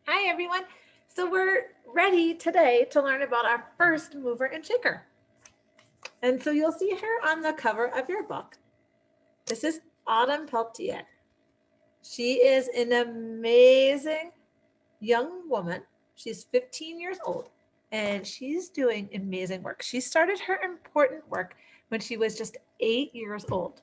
Hi, everyone. So we're ready today to learn about our first mover and shaker. And so you'll see her on the cover of your book. This is Autumn Peltier. She is an amazing young woman. She's 15 years old and she's doing amazing work. She started her important work when she was just 8 years old.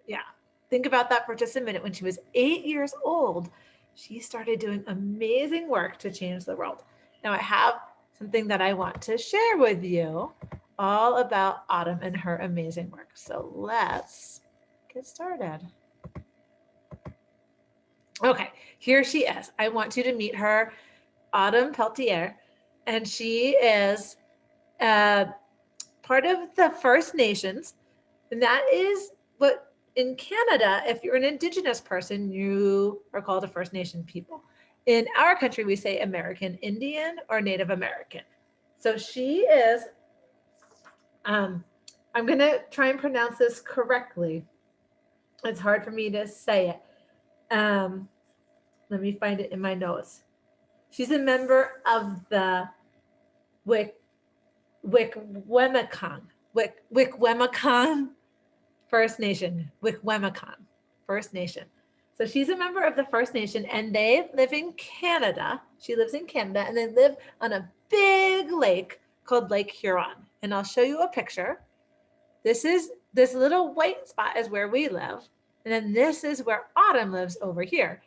Yeah. Think about that for just a minute. When she was 8 years old, she started doing amazing work to change the world. Now, I have something that I want to share with you all about Autumn and her amazing work. So let's get started. Okay, here she is. I want you to meet her, Autumn Peltier, and she is uh, part of the First Nations, and that is what in Canada, if you're an Indigenous person, you are called a First Nation people. In our country, we say American Indian or Native American. So she is, um, I'm going to try and pronounce this correctly. It's hard for me to say it. Let me find it in my notes. She's a member of the Wick Wickwemicong. Wickwemicong First Nation, Wickwemicong First Nation. So she's a member of the First Nation and they live in Canada. She lives in Canada and they live on a big lake called Lake Huron. And I'll show you a picture. This little white spot is where we live. And then this is where Autumn lives over here.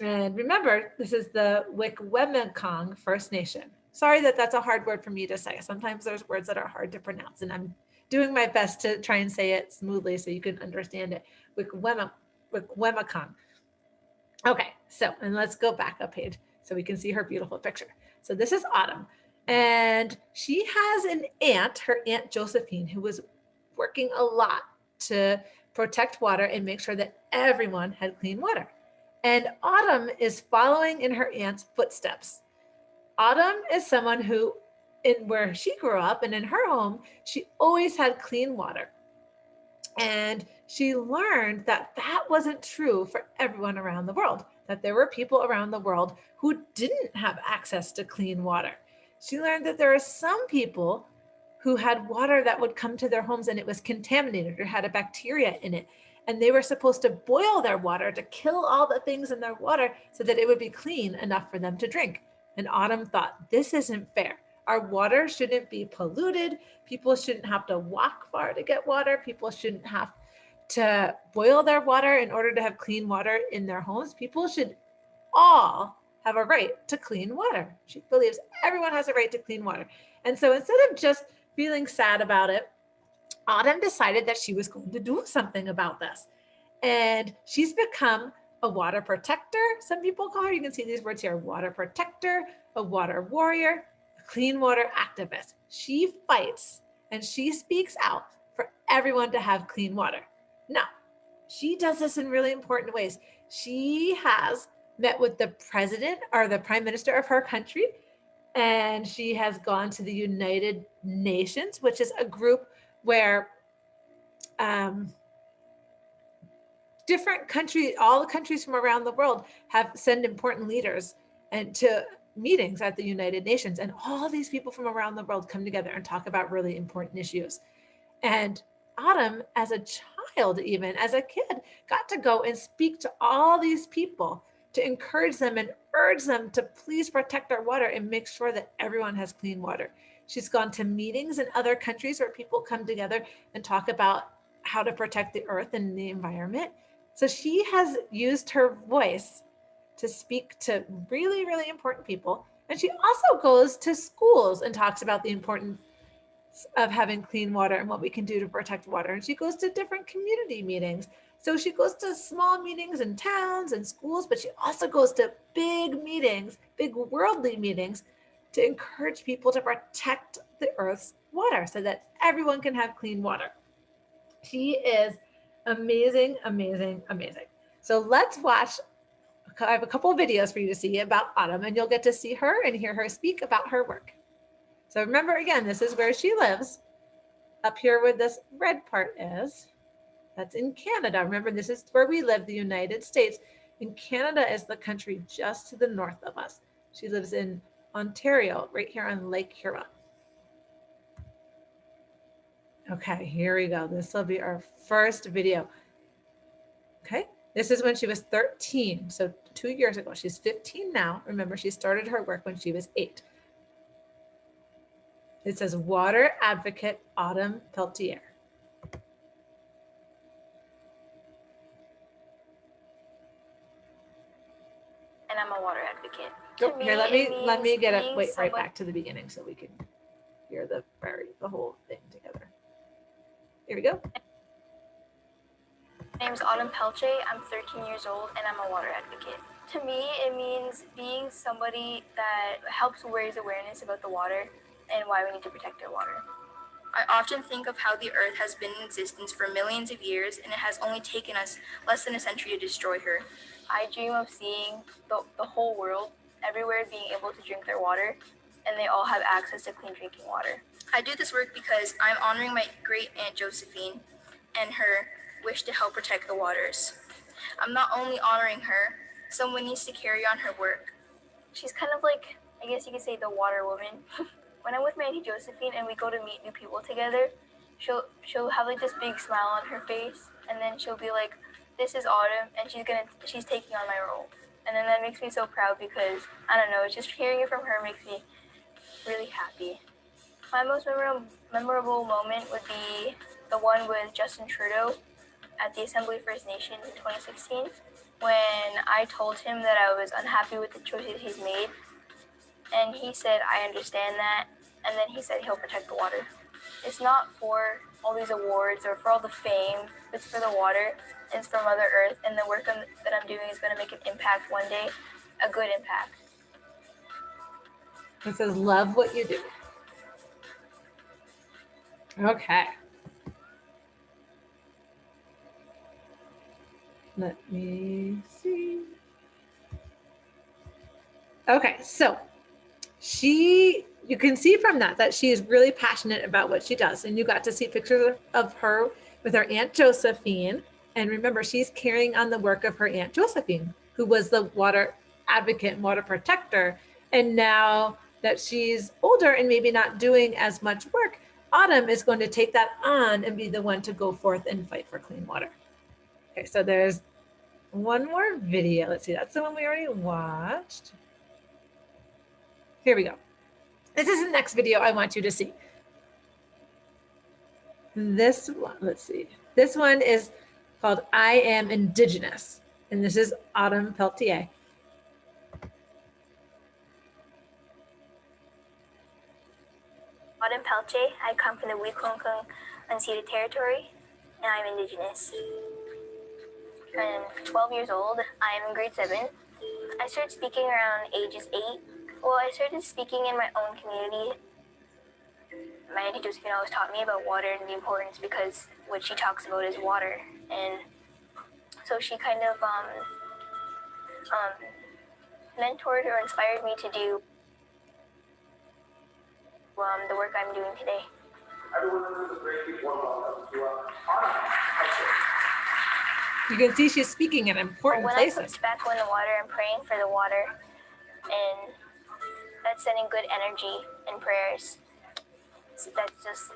And remember, this is the Wickwemicong First Nation. Sorry that that's a hard word for me to say. Sometimes there's words that are hard to pronounce, and I'm doing my best to try and say it smoothly so you can understand it. Wickwemicong. Okay, so, and let's go back a page so we can see her beautiful picture. So this is Autumn, and she has an aunt, her Aunt Josephine, who was working a lot to protect water and make sure that everyone had clean water. And Autumn is following in her aunt's footsteps. Autumn is someone who, in where she grew up and in her home, she always had clean water. And she learned that that wasn't true for everyone around the world, that there were people around the world who didn't have access to clean water. She learned that there are some people who had water that would come to their homes and it was contaminated or had a bacteria in it. And they were supposed to boil their water to kill all the things in their water so that it would be clean enough for them to drink. And Autumn thought, this isn't fair. Our water shouldn't be polluted. People shouldn't have to walk far to get water. People shouldn't have to boil their water in order to have clean water in their homes. People should all have a right to clean water. She believes everyone has a right to clean water. And so instead of just feeling sad about it, Autumn decided that she was going to do something about this. And she's become a water protector. Some people call her, you can see these words here, water protector, a water warrior, a clean water activist. She fights and she speaks out for everyone to have clean water. Now, she does this in really important ways. She has met with the president or the prime minister of her country, and she has gone to the United Nations, which is a group where um, different countries, all the countries from around the world have sent important leaders and to meetings at the United Nations. And all these people from around the world come together and talk about really important issues. And Autumn, as a child, even as a kid, got to go and speak to all these people to encourage them and urge them to please protect our water and make sure that everyone has clean water. She's gone to meetings in other countries where people come together and talk about how to protect the earth and the environment. So she has used her voice to speak to really, really important people. And she also goes to schools and talks about the importance of having clean water and what we can do to protect water. And she goes to different community meetings. So she goes to small meetings in towns and schools, but she also goes to big meetings, big worldly meetings to encourage people to protect the earth's water so that everyone can have clean water. She is amazing, amazing, amazing. So let's watch. I have a couple of videos for you to see about Autumn, and you'll get to see her and hear her speak about her work. So remember, again, this is where she lives. Up here where this red part is, that's in Canada. Remember, this is where we live, the United States. And Canada is the country just to the north of us. She lives in Ontario, right here on Lake Huron. Okay, here we go. This will be our first video. Okay, this is when she was 13, so 2 years ago. She's 15 now. Remember, she started her work when she was 8. It says Water Advocate Autumn Peltier. And I'm a water advocate. Oh, here, let me get it. Wait, right back to the beginning so we can hear the whole thing together. Here we go. My name is Autumn Peltier. I'm 13 years old and I'm a water advocate. To me, it means being somebody that helps raise awareness about the water and why we need to protect our water. I often think of how the Earth has been in existence for millions of years and it has only taken us less than a century to destroy her. I dream of seeing the whole world, everywhere being able to drink their water, and they all have access to clean drinking water. I do this work because I'm honoring my great aunt Josephine and her wish to help protect the waters. I'm not only honoring her, someone needs to carry on her work. She's kind of like, I guess you could say, the water woman. When I'm with my auntie Josephine and we go to meet new people together, she'll have like this big smile on her face, and then she'll be like, "This is Autumn," and she's taking on my role, and then that makes me so proud because I don't know, just hearing it from her makes me really happy. My most memorable moment would be the one with Justin Trudeau at the Assembly First Nations in 2016, when I told him that I was unhappy with the choices he's made. And he said, I understand that. And then he said he'll protect the water. It's not for all these awards or for all the fame. It's for the water. It's for Mother Earth. And the work that I'm doing is going to make an impact one day, a good impact. It says, love what you do. Okay. Let me see. Okay, so you can see from that she is really passionate about what she does. And you got to see pictures of her with her Aunt Josephine. And remember, she's carrying on the work of her Aunt Josephine, who was the water advocate and water protector. And now that she's older and maybe not doing as much work, Autumn is going to take that on and be the one to go forth and fight for clean water. Okay, so there's one more video. Let's see, that's the one we already watched. Here we go. This is the next video I want you to see. This one, let's see. This one is called I Am Indigenous. And this is Autumn Peltier. Autumn Peltier. I come from the Wiklungkung unceded territory, and I'm Indigenous. I'm 12 years old. I am in grade 7. I started speaking around ages 8. Well, I started speaking in my own community. My auntie Josephine always taught me about water and the importance because what she talks about is water. And so she kind of mentored or inspired me to do the work I'm doing today. You can see she's speaking in important places. When I put tobacco in the water, I'm praying for the water, and that's sending good energy and prayers. So that's just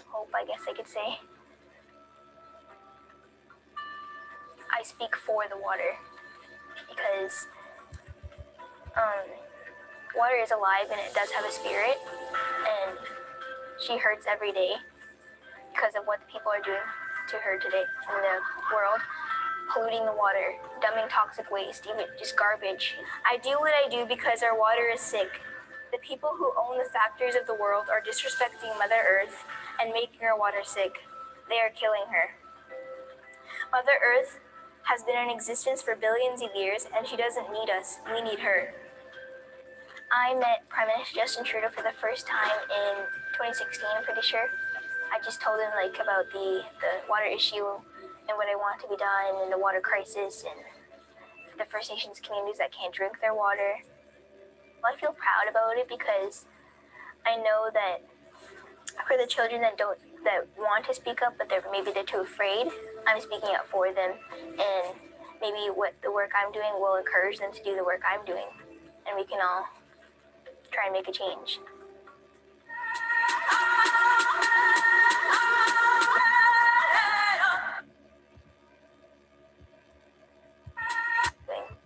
hope, I guess I could say. I speak for the water because water is alive and it does have a spirit, and she hurts every day because of what the people are doing to her today in the world, polluting the water, dumping toxic waste, even just garbage. I do what I do because our water is sick. The people who own the factories of the world are disrespecting Mother Earth and making our water sick. They are killing her. Mother Earth has been in existence for billions of years, and she doesn't need us. We need her. I met Prime Minister Justin Trudeau for the first time in 2016, I'm pretty sure. I just told him about the water issue and what I want to be done and the water crisis and the First Nations communities that can't drink their water. I feel proud about it because I know that for the children that want to speak up, but maybe they're too afraid, I'm speaking up for them. And maybe what the work I'm doing will encourage them to do the work I'm doing, and we can all try and make a change.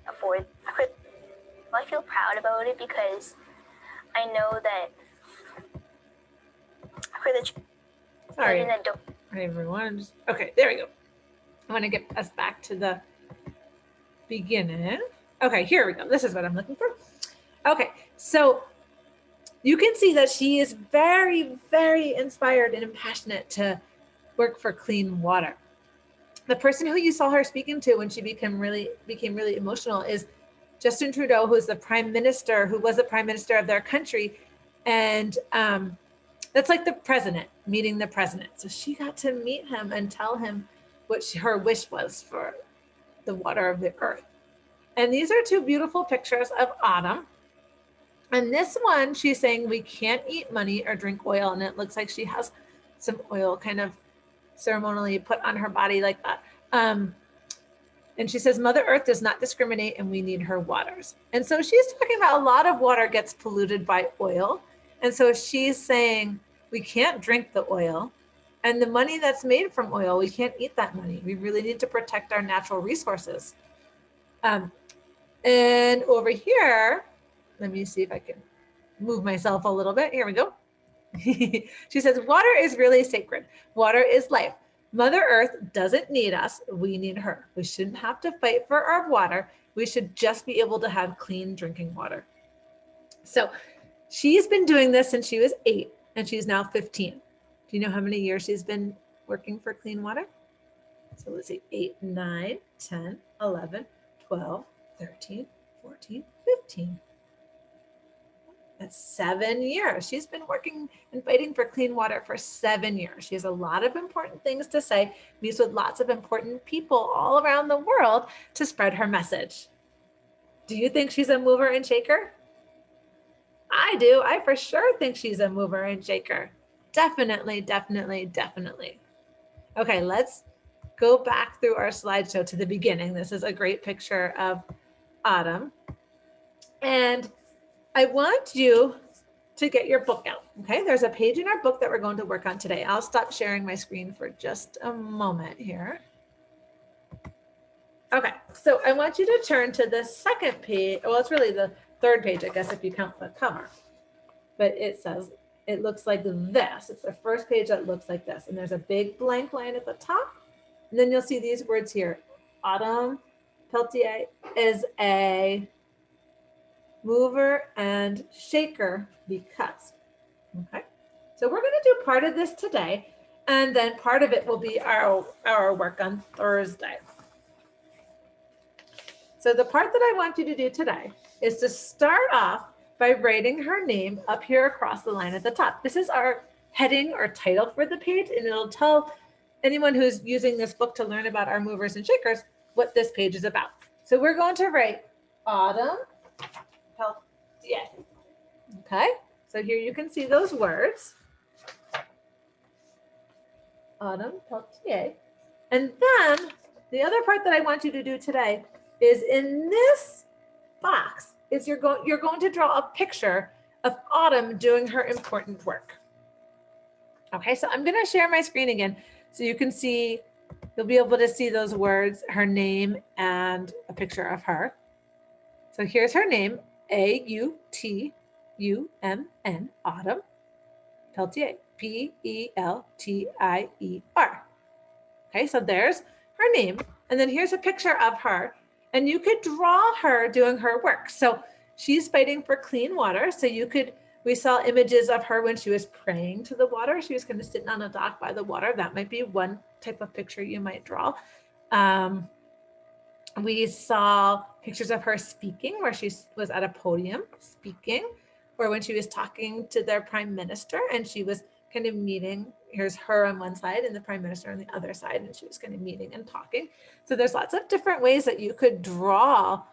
Afford. I feel proud about it because I know that for the children that don't. Hi everyone. Okay, there we go. I want to get us back to the beginning. Okay, here we go. This is what I'm looking for. Okay, so you can see that she is very, very inspired and passionate to work for clean water. The person who you saw her speaking to when she became really emotional is Justin Trudeau, who was the prime minister of their country. And that's like the president meeting the president. So she got to meet him and tell him what her wish was for the water of the earth. And these are two beautiful pictures of autumn. And this one, she's saying we can't eat money or drink oil. And it looks like she has some oil kind of ceremonially put on her body like that. And she says, Mother Earth does not discriminate and we need her waters. And so she's talking about a lot of water gets polluted by oil. And so she's saying we can't drink the oil. And the money that's made from oil, we can't eat that money. We really need to protect our natural resources. And over here, let me see if I can move myself a little bit. Here we go. She says, water is really sacred. Water is life. Mother Earth doesn't need us. We need her. We shouldn't have to fight for our water. We should just be able to have clean drinking water. So she's been doing this since she was 8 and she's now 15. Do you know how many years she's been working for clean water? So let's see, 8, 9, 10, 11, 12, 13, 14, 15. That's 7 years. She's been working and fighting for clean water for 7 years. She has a lot of important things to say, meets with lots of important people all around the world to spread her message. Do you think she's a mover and shaker? I do. I for sure think she's a mover and shaker. Definitely, definitely, definitely. Okay, let's go back through our slideshow to the beginning. This is a great picture of autumn. And I want you to get your book out, okay? There's a page in our book that we're going to work on today. I'll stop sharing my screen for just a moment here. Okay, so I want you to turn to the second page. Well, it's really the third page, I guess, if you count the cover. But it says, it looks like this. It's the first page that looks like this. And there's a big blank line at the top. And then you'll see these words here. Autumn Peltier is a mover and shaker because. Okay, so we're going to do part of this today, and then part of it will be our work on Thursday. So the part that I want you to do today is to start off by writing her name up here across the line at the top. This is our heading or title for the page, and it'll tell anyone who's using this book to learn about our movers and shakers what this page is about. So we're going to write Autumn Peltier. Okay, so here you can see those words. Autumn Peltier. And then the other part that I want you to do today is in this box is you're going to draw a picture of Autumn doing her important work. Okay, so I'm going to share my screen again so you can see, you'll be able to see those words, her name and a picture of her. So here's her name, Autumn, Autumn Peltier, Peltier. Okay, so there's her name. And then here's a picture of her. And you could draw her doing her work. So she's fighting for clean water. So we saw images of her when she was praying to the water. She was kind of sitting on a dock by the water. That might be one type of picture you might draw. We saw pictures of her speaking where she was at a podium speaking, or when she was talking to their prime minister and she was kind of meeting. Here's her on one side and the prime minister on the other side, and she was kind of meeting and talking. So there's lots of different ways that you could draw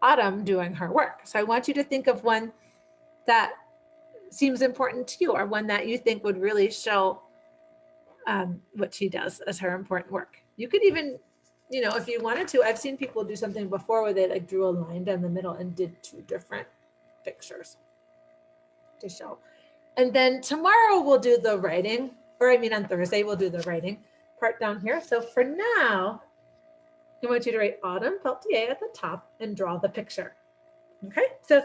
Autumn doing her work. So I want you to think of one that seems important to you, or one that you think would really show what she does as her important work. You could even you know, if you wanted to, I've seen people do something before where they like drew a line down the middle and did two different pictures to show. And then tomorrow we'll do the writing, or I mean on Thursday we'll do the writing part down here. So for now, I want you to write Autumn Peltier at the top and draw the picture. Okay, so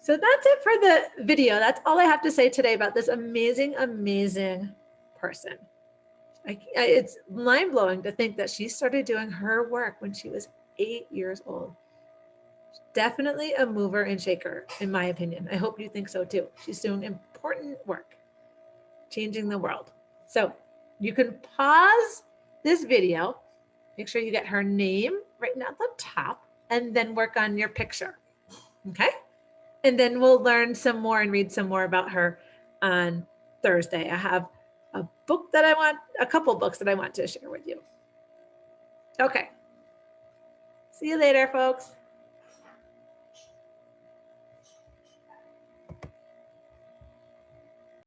that's it for the video. That's all I have to say today about this amazing, amazing person. It's mind-blowing to think that she started doing her work when she was 8 years old. Definitely a mover and shaker, in my opinion. I hope you think so too. She's doing important work, changing the world. So you can pause this video, make sure you get her name written at the top, and then work on your picture. Okay? And then we'll learn some more and read some more about her on Thursday. I have a couple books that I want to share with you. Okay. See you later, folks.